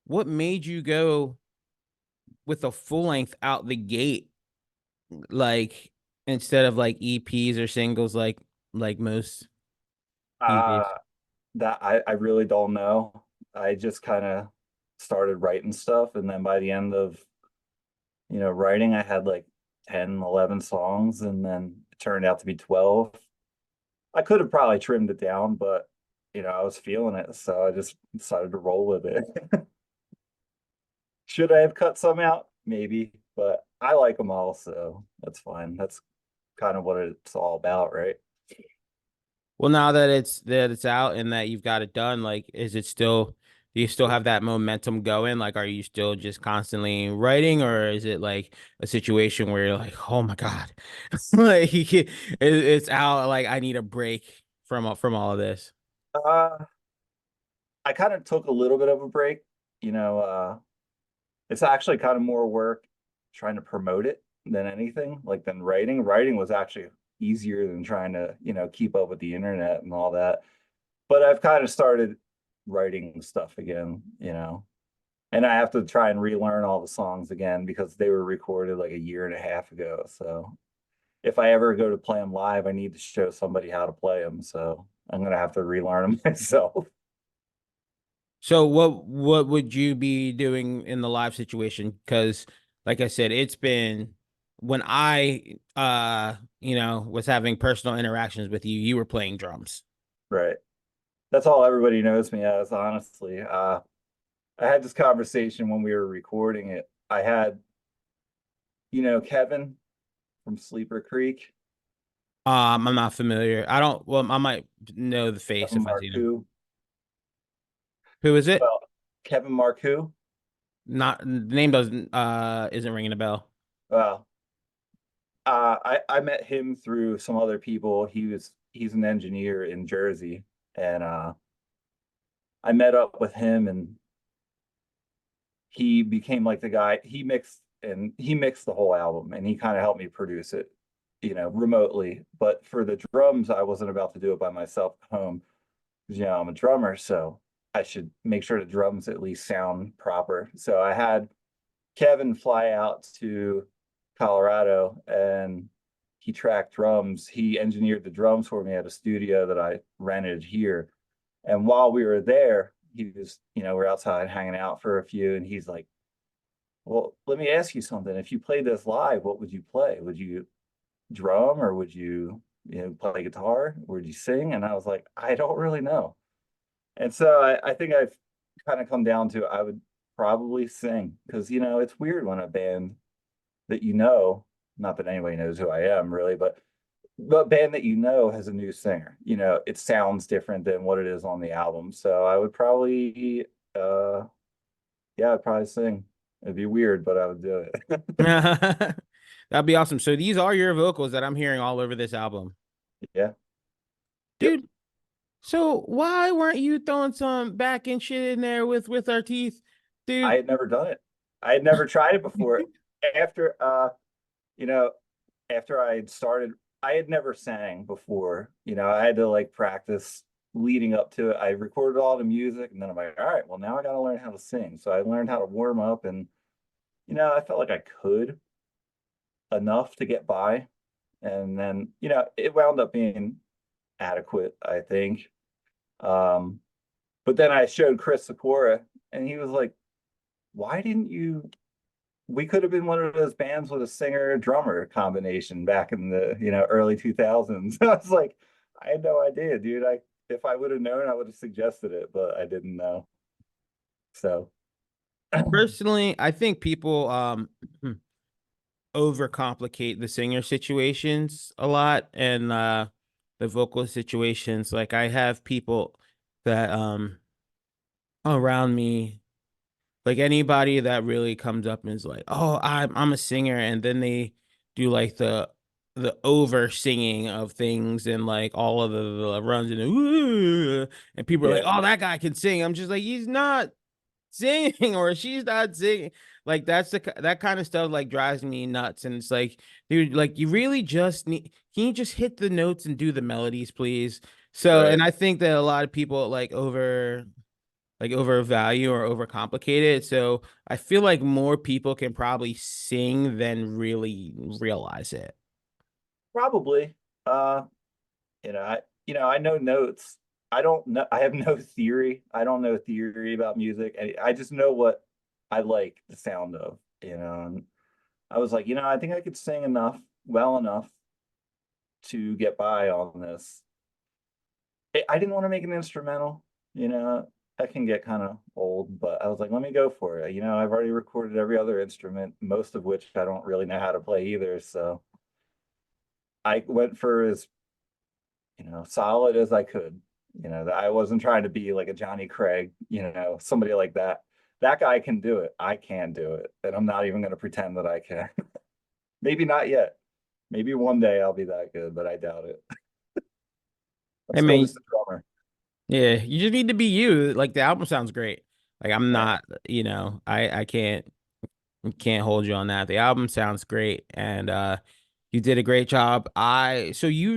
what made you go with a full length out the gate, like instead of like EPs or singles, like most DJs? Uh, that I really don't know. I just kind of started writing stuff, and then by the end of, writing, I had like 10, 11 songs, and then it turned out to be 12. I could have probably trimmed it down, but I was feeling it, so I just decided to roll with it. Should I have cut some out? Maybe, but I like them all, so that's fine. That's kind of what it's all about, right? Well, now that it's out and that you've got it done, like, is it still, do you still have that momentum going? Like, are you still just constantly writing, or is it like a situation where you're like, oh my God, like it's out, like I need a break from all of this? Uh, I kind of took a little bit of a break. You know, uh, it's actually kind of more work trying to promote it than anything, like than writing. Writing was actually easier than trying to, keep up with the internet and all that. But I've kind of started writing stuff again, and I have to try and relearn all the songs again because they were recorded like a year and a half ago. So if I ever go to play them live, I need to show somebody how to play them. So I'm gonna have to relearn them myself. So what would you be doing in the live situation? Because like I said, it's been when I was having personal interactions with you, you were playing drums. Right. That's all everybody knows me as, honestly. I had this conversation when we were recording it. I had, Kevin from Sleeper Creek, I'm not familiar. I don't, well, I might know the face Kevin if I see him. Marcoux. Who is it? Well, Kevin Marcoux. Not the name doesn't isn't ringing a bell. Well, I met him through some other people. He's an engineer in Jersey, and I met up with him, and he became like the guy. He mixed the whole album, and he kind of helped me produce it, remotely. But for the drums, I wasn't about to do it by myself at home. 'Cause, I'm a drummer, so I should make sure the drums at least sound proper. So I had Kevin fly out to Colorado, and he tracked drums. He engineered the drums for me at a studio that I rented here. And while we were there, he was, we're outside hanging out for a few, and he's like, well, let me ask you something. If you played this live, what would you play? Would you drum, or would you, play guitar? Would you sing? And I was like, I don't really know. And so I think I've kind of come down to I would probably sing because, it's weird when a band that not that anybody knows who I am really, but the band that has a new singer, it sounds different than what it is on the album. So I would probably, yeah, I'd probably sing. It'd be weird, but I would do it. That'd be awesome. So these are your vocals that I'm hearing all over this album. Yeah. Yep. Dude, so why weren't you throwing some back and shit in there with our teeth? I Dude. had never done it. I had never tried it before. After, you know, after I had started, I had never sang before. I had to like practice leading up to it. I recorded all the music, and then I'm like, all right, well, now I got to learn how to sing. So I learned how to warm up, and I felt like I could enough to get by. And then, it wound up being adequate, I think. Um, but then I showed Chris Sikora, and he was like, why didn't you we could have been one of those bands with a singer drummer combination back in the early 2000s. I was like, I had no idea, dude. I If I would have known, I would have suggested it, but I didn't know. So Personally, I think people overcomplicate the singer situations a lot and the vocal situations. Like I have people that around me, like anybody that really comes up and is like, "Oh, I'm a singer," and then they do like the over singing of things and like all of the runs and people are like, yeah, "Oh, that guy can sing." I'm just like, he's not singing or she's not singing. Like that kind of stuff like drives me nuts. And it's like, dude, like you really just need, can you just hit the notes and do the melodies, please? So, right. and I think that a lot of people like over. like overvalue or overcomplicate it. So I feel like more people can probably sing than really realize it. Probably. Uh, I know notes. I don't know. I have no theory. I don't know theory about music. I just know what I like the sound of, and I was like, I think I could sing well enough to get by on this. I didn't want to make an instrumental, that can get kind of old, but I was like, let me go for it. I've already recorded every other instrument, most of which I don't really know how to play either. So I went for as, solid as I could. I wasn't trying to be like a Johnny Craig, somebody like that. That guy can do it. I can do it. And I'm not even going to pretend that I can. Maybe not yet. Maybe one day I'll be that good, but I doubt it. I'm I still mean, just a drummer. yeah, you just need to be you. Like the album sounds great. Like I'm Yeah. not, I can't hold you on that. The album sounds great and you did a great job. So you